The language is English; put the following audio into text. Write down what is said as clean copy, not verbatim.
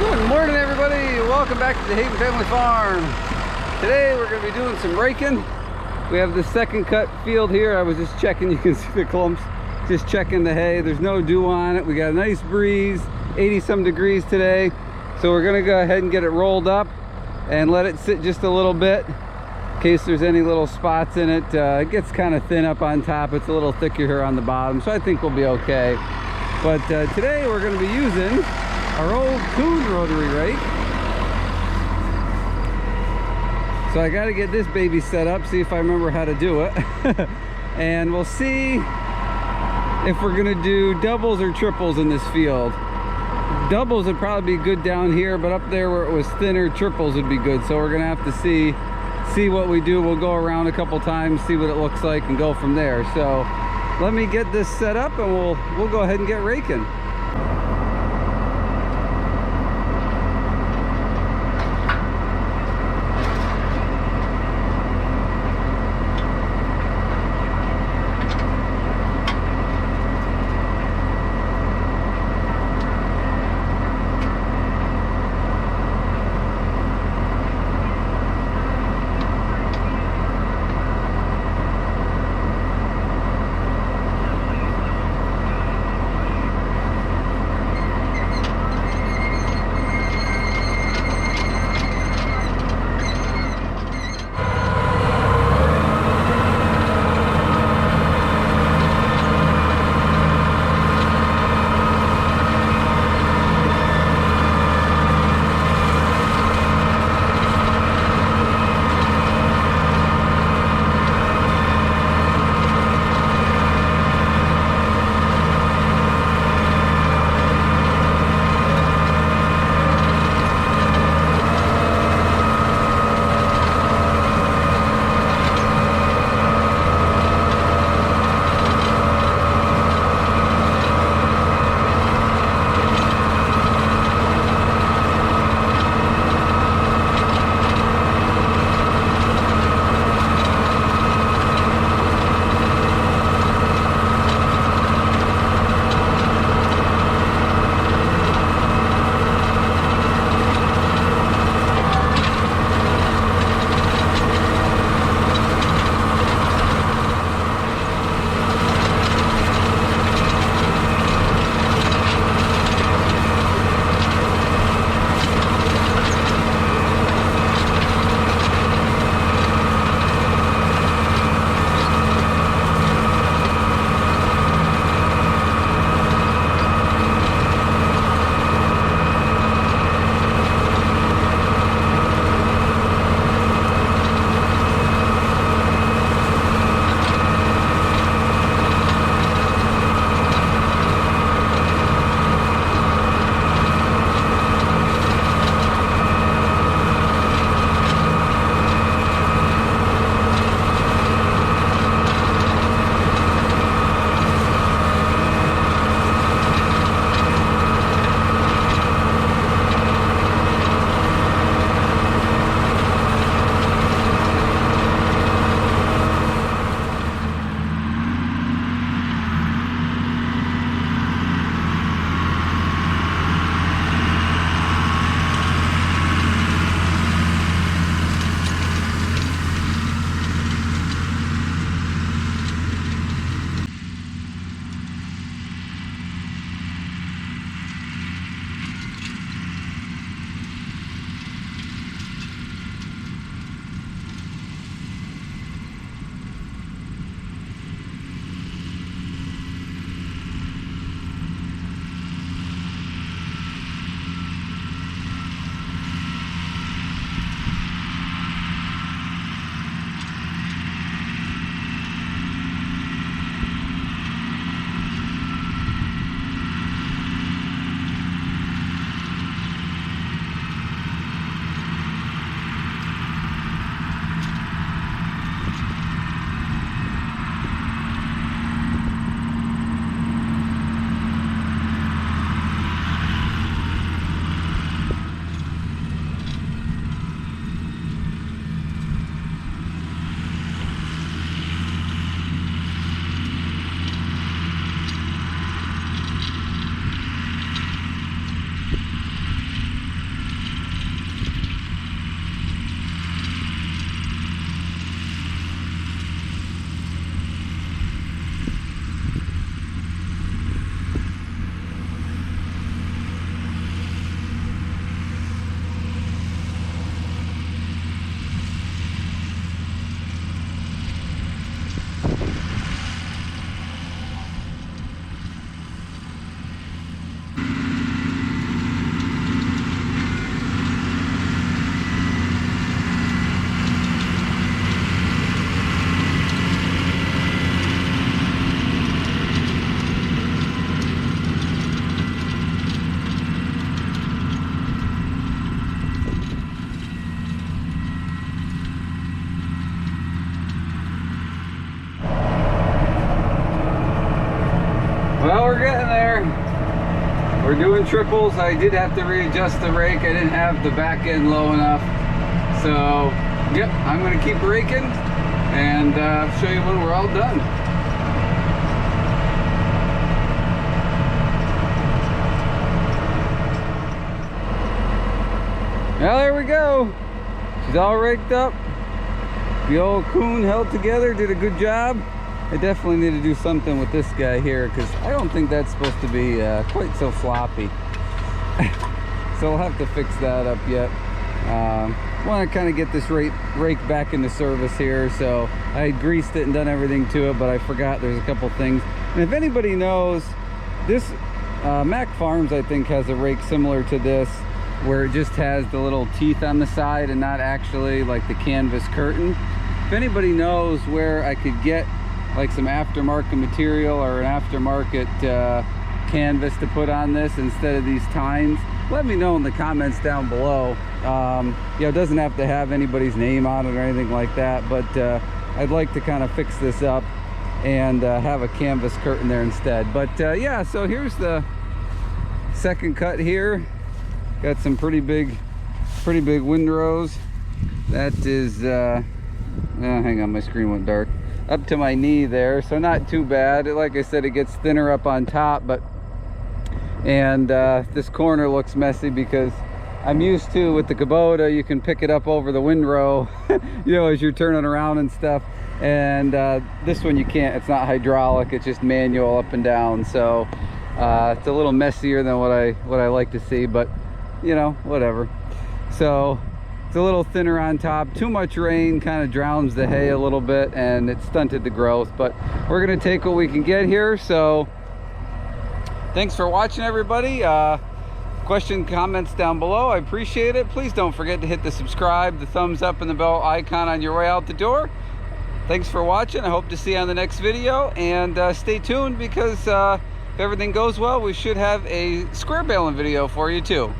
Good morning, everybody. Welcome back to the Hayden Family Farm. Today we're going to be doing some raking. We have the second cut field here. I was just checking, you can see the clumps. Just checking the hay. There's no dew on it. We got a nice breeze, 80 some degrees today. So we're going to go ahead and get it rolled up and let it sit just a little bit in case there's any little spots in it. It gets kind of thin up on top. It's a little thicker here on the bottom, so I think we'll be okay. But today we're going to be using our old Kuhn Rotary Rake. So I got to get this baby set up, see if I remember how to do it. And we'll see if we're going to do doubles or triples in this field. Doubles would probably be good down here, but up there where it was thinner, triples would be good. So we're going to have to see what we do. We'll go around a couple times, see what it looks like, and go from there. So let me get this set up and we'll go ahead and get raking. in triples. I did have to readjust the rake. I didn't have the back end low enough. So, yep, I'm going to keep raking and show you when we're all done. Well, there we go. She's all raked up. The old Kuhn held together, did a good job. I definitely need to do something with this guy here because I don't think that's supposed to be quite so floppy. So I'll have to fix that up yet. Want to kind of get this rake back into service here. So I had greased it and done everything to it, but I forgot there's a couple things. And if anybody knows, this Mac Farms I think has a rake similar to this, where it just has the little teeth on the side and not actually like the canvas curtain. If anybody knows where I could get like some aftermarket material or an aftermarket canvas to put on this instead of these tines, let me know in the comments down below. You know, it doesn't have to have anybody's name on it or anything like that, but I'd like to kind of fix this up and have a canvas curtain there instead. But yeah, so here's the second cut here. Got some pretty big windrows. That is hang on, my screen went dark. Up to my knee there, so not too bad. Like I said, it gets thinner up on top, but this corner looks messy because I'm used to, with the Kubota, you can pick it up over the windrow you know, as you're turning around and stuff, and this one you can't. It's not hydraulic, it's just manual up and down, so it's a little messier than what I like to see, but you know, whatever. So it's a little thinner on top. Too much rain kind of drowns the hay a little bit and it stunted the growth, but we're going to take what we can get here. So thanks for watching, everybody. Question, comments down below, I appreciate it. Please don't forget to hit the subscribe, the thumbs up, and the bell icon on your way out the door. Thanks for watching. I hope to see you on the next video, and stay tuned because if everything goes well, we should have a square baling video for you too.